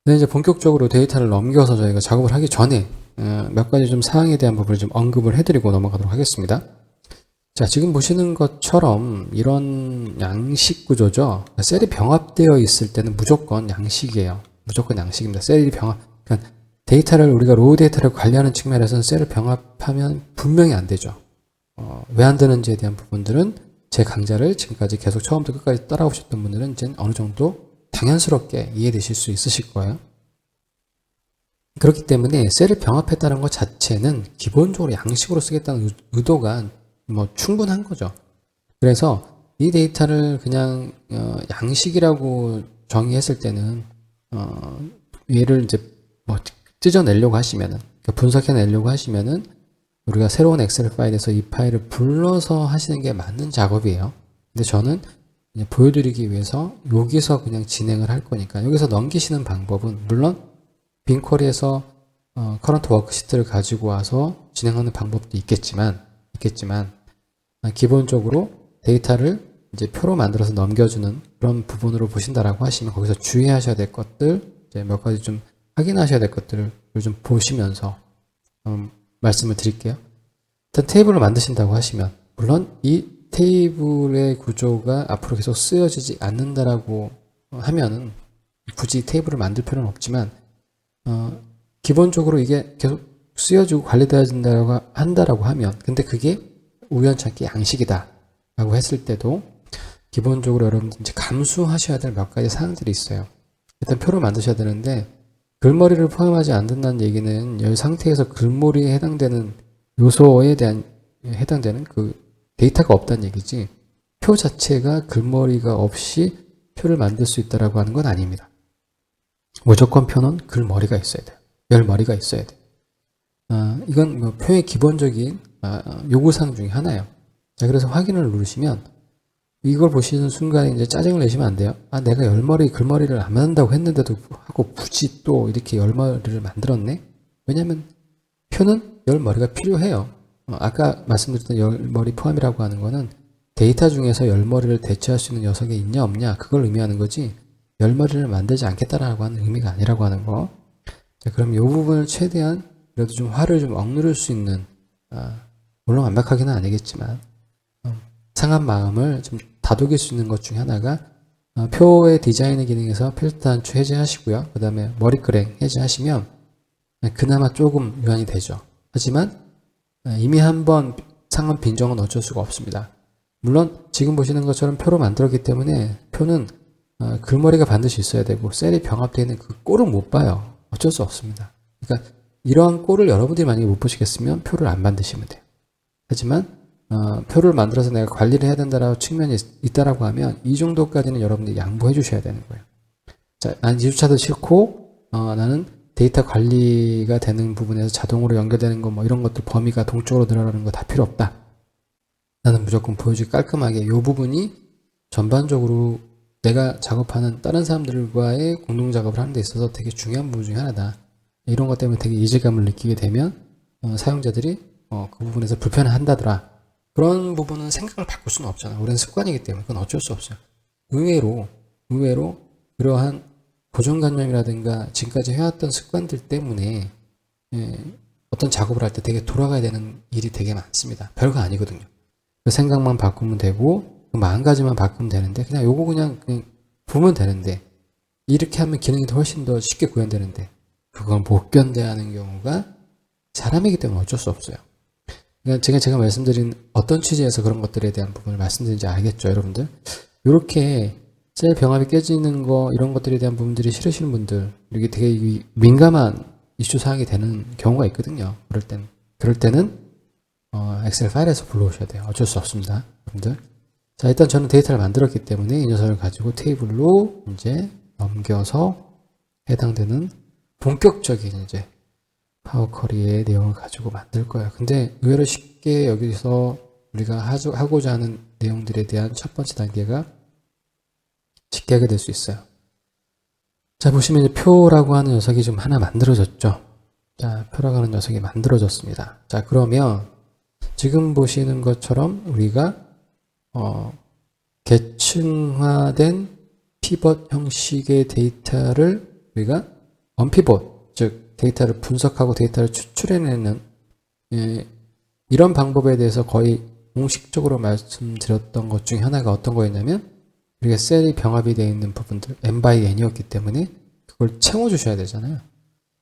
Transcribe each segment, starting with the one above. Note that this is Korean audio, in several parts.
근데 이제 본격적으로 데이터를 넘겨서 저희가 작업을 하기 전에 몇 가지 좀 사항에 대한 부분을 좀 언급을 해드리고 넘어가도록 하겠습니다. 자, 지금 보시는 것처럼 이런 양식 구조죠. 셀이 병합되어 있을 때는 무조건 양식이에요. 무조건 양식입니다. 셀이 병합, 그러니까 데이터를 우리가 로우 데이터를 관리하는 측면에서는 셀을 병합하면 분명히 안 되죠. 왜 안 되는지에 대한 부분들은 제 강좌를 지금까지 계속 처음부터 끝까지 따라오셨던 분들은 이제 어느 정도 당연스럽게 이해되실 수 있으실 거예요. 그렇기 때문에 셀을 병합했다는 것 자체는 기본적으로 양식으로 쓰겠다는 의도가 뭐 충분한 거죠. 그래서 이 데이터를 그냥 양식이라고 정의했을 때는 얘를 이제 뭐 찢어내려고 하시면은, 분석해내려고 하시면은 우리가 새로운 엑셀 파일에서 이 파일을 불러서 하시는 게 맞는 작업이에요. 근데 저는 이제 보여드리기 위해서 여기서 그냥 진행을 할 거니까, 여기서 넘기시는 방법은 물론 빈쿼리에서 커런트 워크시트를 가지고 와서 진행하는 방법도 있겠지만 기본적으로 데이터를 이제 표로 만들어서 넘겨주는 그런 부분으로 보신다라고 하시면 거기서 주의하셔야 될 것들, 이제 몇 가지 좀 확인하셔야 될 것들을 좀 보시면서 말씀을 드릴게요. 일단 테이블을 만드신다고 하시면, 물론 이 테이블의 구조가 앞으로 계속 쓰여지지 않는다라고 하면은 굳이 테이블을 만들 필요는 없지만, 기본적으로 이게 계속 쓰여지고 관리되어진다고 한다라고 하면, 근데 그게 우연찮게 양식이다 라고 했을 때도 기본적으로 여러분들 이제 감수하셔야 될 몇 가지 사항들이 있어요. 일단 표를 만드셔야 되는데, 글머리를 포함하지 않는다는 얘기는 이 상태에서 글머리에 해당되는 요소에 대한 해당되는 그 데이터가 없다는 얘기지, 표 자체가 글머리가 없이 표를 만들 수 있다라고 하는 건 아닙니다. 무조건 표는 글머리가 있어야 돼요. 열머리가 있어야 돼요. 이건 뭐 표의 기본적인 요구사항 중에 하나예요. 자, 그래서 확인을 누르시면 이걸 보시는 순간에 이제 짜증을 내시면 안 돼요. 내가 열머리, 글머리를 안 만든다고 했는데도 하고 굳이 또 이렇게 열머리를 만들었네? 왜냐면 표는 열머리가 필요해요. 아까 말씀드렸던 열머리 포함이라고 하는 거는 데이터 중에서 열머리를 대체할 수 있는 녀석이 있냐 없냐 그걸 의미하는 거지, 열머리를 만들지 않겠다라고 하는 의미가 아니라고 하는 거. 자, 그럼 이 부분을 최대한 그래도 좀 화를 좀 억누를 수 있는, 물론 완벽하게는 아니겠지만 상한 마음을 좀 다독일 수 있는 것 중에 하나가 표의 디자인의 기능에서 필터 단추 해제하시고요. 그 다음에 머리끄랭 해제하시면 그나마 조금 유한이 되죠. 하지만 이미 한번 상한 빈정은 어쩔 수가 없습니다. 물론 지금 보시는 것처럼 표로 만들었기 때문에 표는 글머리가 반드시 있어야 되고 셀이 병합되어 있는 그 꼴은 못 봐요. 어쩔 수 없습니다. 그러니까 이러한 꼴을 여러분들이 만약에 못 보시겠으면 표를 안 만드시면 돼요. 하지만 표를 만들어서 내가 관리를 해야 된다라고 측면이 있다라고 하면 이 정도까지는 여러분들이 양보해 주셔야 되는 거예요. 자, 난 2주차도 싫고 나는 데이터 관리가 되는 부분에서 자동으로 연결되는 거 뭐 이런 것도 범위가 동쪽으로 들어가는 거 다 필요 없다. 나는 무조건 보여주기 깔끔하게 이 부분이 전반적으로 내가 작업하는 다른 사람들과의 공동 작업을 하는 데 있어서 되게 중요한 부분 중에 하나다. 이런 것 때문에 되게 이질감을 느끼게 되면 사용자들이 그 부분에서 불편해한다더라. 그런 부분은 생각을 바꿀 수는 없잖아. 우리는 습관이기 때문에 그건 어쩔 수 없어요. 의외로 그러한 고정관념이라든가 지금까지 해왔던 습관들 때문에 어떤 작업을 할 때 되게 돌아가야 되는 일이 되게 많습니다. 별거 아니거든요. 그 생각만 바꾸면 되고 그 마음가짐만 바꾸면 되는데 그냥 요거 그냥 보면 되는데, 이렇게 하면 기능이 훨씬 더 쉽게 구현되는데 그건 못 견뎌하는 경우가 사람이기 때문에 어쩔 수 없어요. 그러니까 제가 말씀드린 어떤 취지에서 그런 것들에 대한 부분을 말씀드린지 알겠죠, 여러분들? 이렇게 셀 병합이 깨지는 거 이런 것들에 대한 부분들이 싫으시는 분들, 이게 되게 민감한 이슈 사항이 되는 경우가 있거든요. 그럴 때는 엑셀 파일에서 불러오셔야 돼요. 어쩔 수 없습니다, 여러분들. 자, 일단 저는 데이터를 만들었기 때문에 이 녀석을 가지고 테이블로 이제 넘겨서 해당되는 본격적인 이제 파워 쿼리의 내용을 가지고 만들 거예요. 근데 의외로 쉽게 여기서 우리가 하고자 하는 내용들에 대한 첫 번째 단계가 쉽게 하게 될 수 있어요. 자, 보시면 이제 표라고 하는 녀석이 좀 하나 만들어졌죠. 자, 표라고 하는 녀석이 만들어졌습니다. 자, 그러면 지금 보시는 것처럼 우리가 계층화된 피벗 형식의 데이터를 우리가 언피봇, 즉 데이터를 분석하고 데이터를 추출해내는 이런 방법에 대해서 거의 공식적으로 말씀드렸던 것 중에 하나가 어떤 거였냐면 우리가 셀이 병합이 되어 있는 부분들 n by n이었기 때문에 그걸 채워주셔야 되잖아요.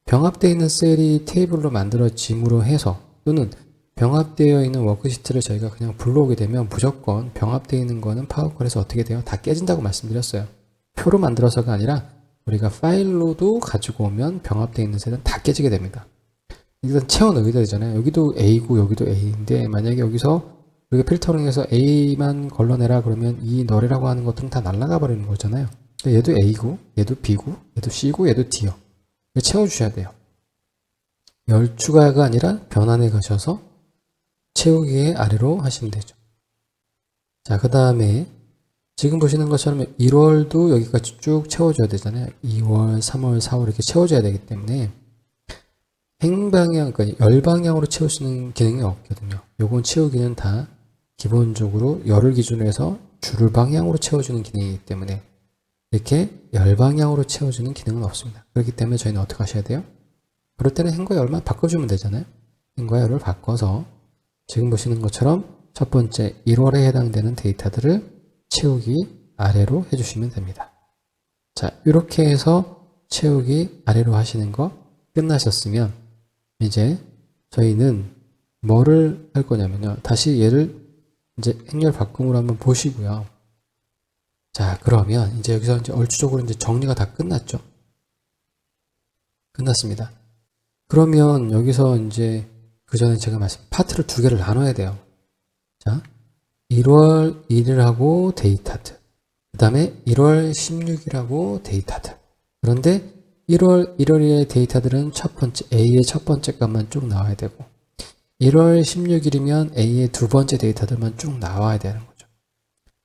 병합되어 있는 셀이 테이블로 만들어짐으로 해서 또는 병합되어 있는 워크시트를 저희가 그냥 불러오게 되면 무조건 병합되어 있는 거는 파워컬에서 어떻게 돼요? 다 깨진다고 말씀드렸어요. 표로 만들어서가 아니라 우리가 파일로도 가지고 오면 병합되어 있는 셀은 다 깨지게 됩니다. 일단 채워 넣어야 되잖아요. 여기도 A고 여기도 A인데 만약에 여기서 우리가 필터링해서 A만 걸러내라 그러면 이 너래라고 하는 것들은 다 날아가 버리는 거잖아요. 얘도 A고 얘도 B고 얘도 C고 얘도 D요. 채워주셔야 돼요. 열 추가가 아니라 변환에 가셔서 채우기의 아래로 하시면 되죠. 자, 그 다음에 지금 보시는 것처럼 1월도 여기까지 쭉 채워줘야 되잖아요. 2월, 3월, 4월 이렇게 채워줘야 되기 때문에 행방향, 그러니까 열방향으로 채울 수 있는 기능이 없거든요. 요건 채우기는 다 기본적으로 열을 기준으로 해서 줄을 방향으로 채워주는 기능이기 때문에 이렇게 열방향으로 채워주는 기능은 없습니다. 그렇기 때문에 저희는 어떻게 하셔야 돼요? 그럴 때는 행과 열만 바꿔주면 되잖아요. 행과 열을 바꿔서 지금 보시는 것처럼 첫 번째 1월에 해당되는 데이터들을 채우기 아래로 해주시면 됩니다. 자, 이렇게 해서 채우기 아래로 하시는 거 끝나셨으면 이제 저희는 뭐를 할 거냐면요. 다시 얘를 이제 행렬 바꿈으로 한번 보시고요. 자, 그러면 이제 여기서 이제 얼추적으로 이제 정리가 다 끝났죠. 끝났습니다. 그러면 여기서 이제 그 전에 제가 파트를 두 개를 나눠야 돼요. 자, 1월 1일하고 데이터들. 그 다음에 1월 16일하고 데이터들. 그런데 1월 1일의 데이터들은 A의 첫 번째 값만 쭉 나와야 되고 1월 16일이면 A의 두 번째 데이터들만 쭉 나와야 되는 거죠.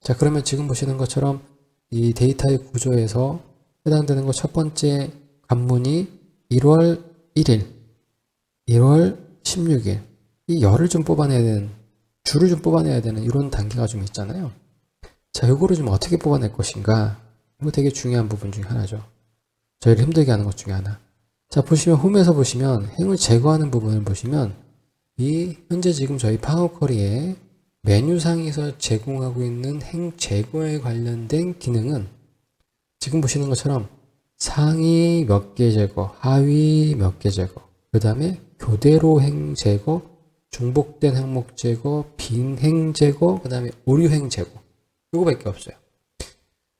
자, 그러면 지금 보시는 것처럼 이 데이터의 구조에서 해당되는 것 첫 번째 관문이 1월 1일, 1월 16일 이 열을 좀 뽑아내야 되는 줄을 좀 뽑아내야 되는 이런 단계가 좀 있잖아요. 자, 이거를 좀 어떻게 뽑아낼 것인가 이거 되게 중요한 부분 중에 하나죠. 저희를 힘들게 하는 것 중에 하나. 자, 보시면 홈에서 보시면 행을 제거하는 부분을 보시면 이 현재 지금 저희 파워쿼리에 메뉴상에서 제공하고 있는 행 제거에 관련된 기능은 지금 보시는 것처럼 상위 몇 개 제거, 하위 몇 개 제거, 그 다음에 교대로 행 제거, 중복된 항목 제거, 빈 행 제거, 그 다음에 오류 행 제거. 이거밖에 없어요.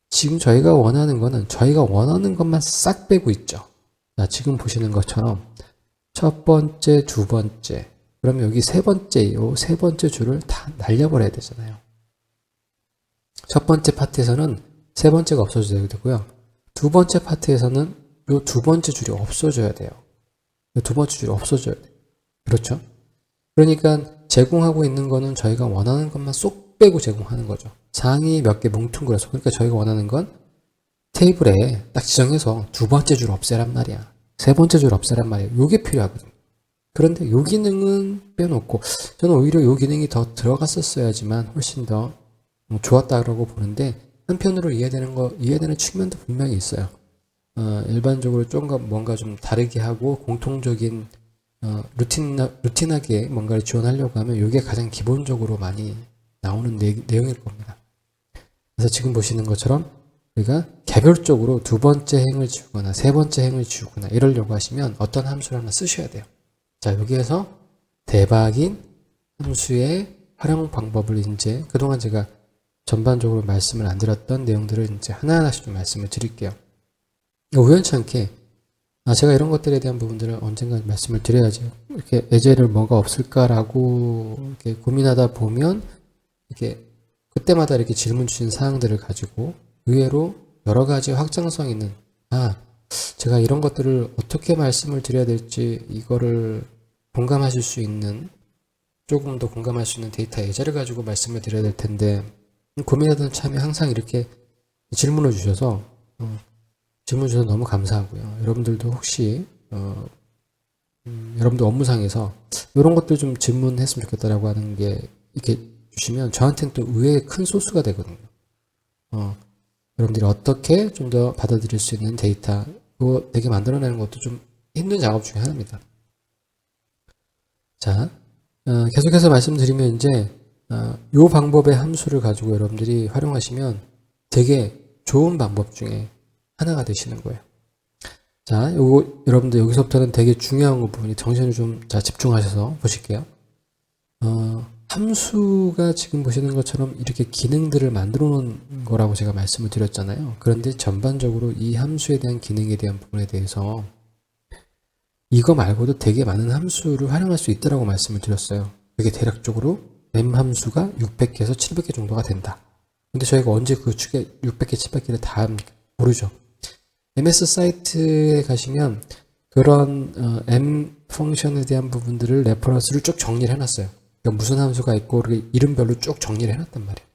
지금 저희가 원하는 거는 저희가 원하는 것만 싹 빼고 있죠. 자, 지금 보시는 것처럼 첫 번째, 두 번째, 그러면 여기 세 번째, 요 세 번째 줄을 다 날려버려야 되잖아요. 첫 번째 파트에서는 세 번째가 없어져야 되고요. 두 번째 파트에서는 요 두 번째 줄이 없어져야 돼요. 요 두 번째 줄이 없어져야 돼요. 그렇죠? 그러니까 제공하고 있는 거는 저희가 원하는 것만 쏙 빼고 제공하는 거죠. 상위 몇 개 뭉뚱그려서. 그러니까 저희가 원하는 건 테이블에 딱 지정해서 두 번째 줄 없애란 말이야. 세 번째 줄 없애란 말이야. 요게 필요하거든요. 그런데 요 기능은 빼놓고 저는 오히려 요 기능이 더 들어갔었어야지만 훨씬 더 좋았다고 보는데 한편으로 이해되는 측면도 분명히 있어요. 일반적으로 좀 뭔가 좀 다르게 하고 공통적인 루틴하게 뭔가를 지원하려고 하면 이게 가장 기본적으로 많이 나오는 내용일 겁니다. 그래서 지금 보시는 것처럼 우리가 개별적으로 두 번째 행을 지우거나 세 번째 행을 지우거나 이러려고 하시면 어떤 함수를 하나 쓰셔야 돼요. 자, 여기에서 대박인 함수의 활용 방법을 이제 그동안 제가 전반적으로 말씀을 안 드렸던 내용들을 이제 하나하나씩 좀 말씀을 드릴게요. 우연치 않게 제가 이런 것들에 대한 부분들을 언젠가 말씀을 드려야죠. 이렇게 예제를 뭐가 없을까라고 이렇게 고민하다 보면 이렇게 그때마다 이렇게 질문 주신 사항들을 가지고 의외로 여러 가지 확장성 있는 제가 이런 것들을 어떻게 말씀을 드려야 될지 이거를 공감하실 수 있는 조금 더 공감할 수 있는 데이터 예제를 가지고 말씀을 드려야 될 텐데 고민하던 참에 항상 이렇게 질문을 주셔서 질문 주셔서 너무 감사하고요. 여러분들도 혹시 여러분들 업무상에서 이런 것들 좀 질문했으면 좋겠다라고 하는 게 이렇게 주시면 저한테는 또 의외의 큰 소스가 되거든요. 여러분들이 어떻게 좀 더 받아들일 수 있는 데이터 그거 되게 만들어내는 것도 좀 힘든 작업 중에 하나입니다. 자, 계속해서 말씀드리면 이제 요 방법의 함수를 가지고 여러분들이 활용하시면 되게 좋은 방법 중에 하나가 되시는 거예요. 자, 요거 여러분들 여기서부터는 되게 중요한 부분이 정신을 좀 집중하셔서 보실게요. 함수가 지금 보시는 것처럼 이렇게 기능들을 만들어 놓은 거라고 제가 말씀을 드렸잖아요. 그런데 전반적으로 이 함수에 대한 기능에 대한 부분에 대해서 이거 말고도 되게 많은 함수를 활용할 수 있다고 말씀을 드렸어요. 그게 대략적으로 m 함수가 600개에서 700개 정도가 된다. 근데 저희가 언제 그 축에 600개, 700개를 다 합니까? 모르죠. MS 사이트에 가시면 그런 m 펑션에 대한 부분들을 레퍼런스를 쭉 정리를 해놨어요. 그러니까 무슨 함수가 있고 이름별로 쭉 정리를 해놨단 말이에요.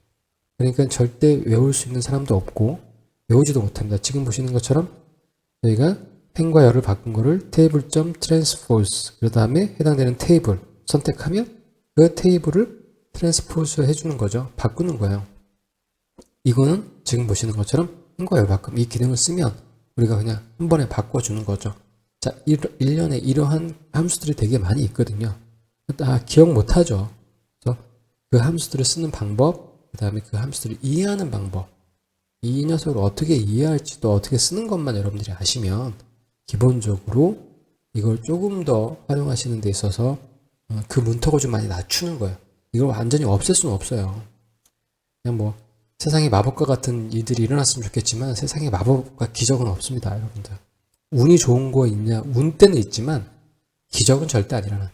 그러니까 절대 외울 수 있는 사람도 없고 외우지도 못합니다. 지금 보시는 것처럼 저희가 행과 열을 바꾼 거를 table.transpose 그 다음에 해당되는 테이블 선택하면 그 테이블을 트랜스포즈 해주는 거죠. 바꾸는 거예요. 이거는 지금 보시는 것처럼 행과 열 바꿈 이 기능을 쓰면 우리가 그냥 한 번에 바꿔주는 거죠. 자, 1년에 이러한 함수들이 되게 많이 있거든요. 다 기억 못하죠. 그래서 그 함수들을 쓰는 방법, 그 다음에 그 함수들을 이해하는 방법, 이 녀석을 어떻게 이해할지 또 어떻게 쓰는 것만 여러분들이 아시면 기본적으로 이걸 조금 더 활용하시는 데 있어서 그 문턱을 좀 많이 낮추는 거예요. 이걸 완전히 없앨 수는 없어요. 그냥 뭐 세상에 마법과 같은 일들이 일어났으면 좋겠지만 세상에 마법과 기적은 없습니다, 여러분들. 운이 좋은 거 있냐? 운 때는 있지만 기적은 절대 안 일어나요.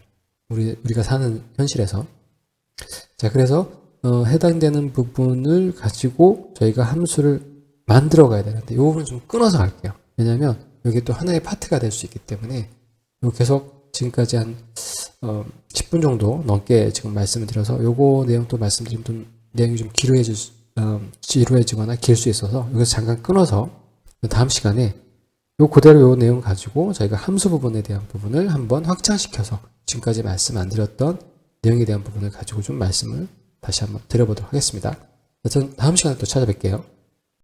우리가 사는 현실에서. 자, 그래서 해당되는 부분을 가지고 저희가 함수를 만들어 가야 되는데 이 부분은 좀 끊어서 갈게요. 왜냐하면 이게 또 하나의 파트가 될 수 있기 때문에 계속 지금까지 한 10분 정도 넘게 지금 말씀을 드려서 요거 내용 또 말씀드리면 좀 내용이 좀 지루해지거나 길 수 있어서 여기서 잠깐 끊어서 다음 시간에 요 그대로 요 내용 가지고 저희가 함수 부분에 대한 부분을 한번 확장시켜서 지금까지 말씀 안 드렸던 내용에 대한 부분을 가지고 좀 말씀을 다시 한번 드려보도록 하겠습니다. 여튼 다음 시간에 또 찾아뵐게요.